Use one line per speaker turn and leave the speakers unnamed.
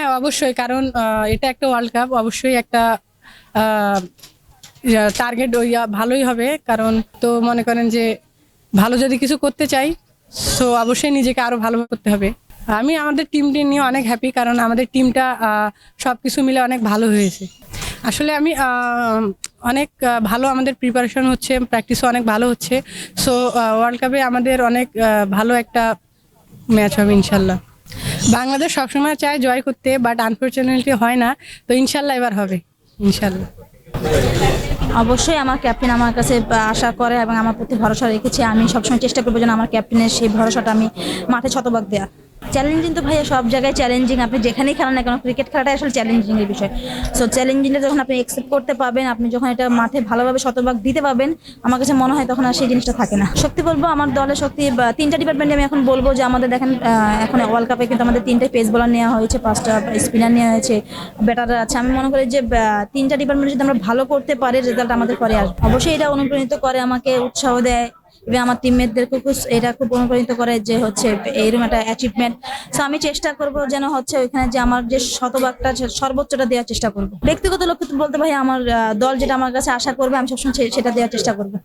হ্যাঁ, অবশ্যই। কারণ এটা একটা ওয়ার্ল্ড কাপ, অবশ্যই একটা টার্গেট ভালোই হবে। কারণ তো মনে করেন যে ভালো যদি কিছু করতে চাই, সো অবশ্যই নিজেকে আরো ভালো করতে হবে। আমি আমাদের টিমটি নিয়ে অনেক হ্যাপি, কারণ আমাদের টিমটা সবকিছু মিলে অনেক ভালো হয়েছে। আসলে আমি অনেক ভালো আমাদের প্রিপারেশন হচ্ছে, প্র্যাকটিসও অনেক ভালো হচ্ছে। সো ওয়ার্ল্ড কাপে আমাদের অনেক ভালো একটা ম্যাচ হবে ইনশাল্লাহ। বাংলাদেশ সবসময় চায় জয় করতে, বাট আনফর্চুনেটলি হয় না। তো ইনশাল্লাহ এবার হবে, ইনশাল্লাহ।
অবশ্যই আমার ক্যাপ্টেন আমার কাছে আশা করে এবং আমার প্রতি ভরসা রেখেছে। আমি সবসময় চেষ্টা করবো যেন আমার ক্যাপ্টেনের সেই ভরসাটা আমি মাঠে শতভাগ দেয়া। চ্যালেঞ্জিং তো ভাইয়া সব জায়গায় চ্যালেঞ্জিং, আপনি যেখানেই খেলেন না কেন ক্রিকেট খেলাটাই আসলে চ্যালেঞ্জিং এর বিষয়। সো চ্যালেঞ্জিংটা যখন আপনি অ্যাকসেপ্ট করতে পারবেন, আপনি যখন এটা মাঠে ভালোভাবে শতভাগ দিতে পারবেন, আমার কাছে মনে হয় তখন আর সেই জিনিসটা থাকে না। শক্তি বলবো আমার দলের শক্তি তিনটা ডিপার্টমেন্টে আমি এখন বলবো যে আমাদের দেখেন এখন ওয়ার্ল্ড কাপে কিন্তু আমাদের তিনটে পেস বোলার নেওয়া হয়েছে, 5টা স্পিনার নেওয়া হয়েছে, ব্যাটাররা আছে। আমি মনে করি যে তিনটা ডিপার্টমেন্টে যদি আমরা ভালো করতে পারি, রেজাল্ট আমাদের পরে আসবে। অবশ্যই এটা অনুপ্রাণিত করে, আমাকে উৎসাহ দেয় এবং আমার টিমমেটদেরকে এটা খুব অনুপ্রাণিত করে যে হচ্ছে এইরকম একটা অ্যাচিভমেন্ট। সো আমি চেষ্টা করব যেন হচ্ছে ওইখানে যে আমার যে শতভাগটা সর্বোচ্চটা দেওয়ার চেষ্টা করব। ব্যক্তিগত লক্ষ্য বলতে ভাই আমার দল যেটা আমার কাছে আশা করবে আমি সবসময় সেটা দেওয়ার চেষ্টা করবো।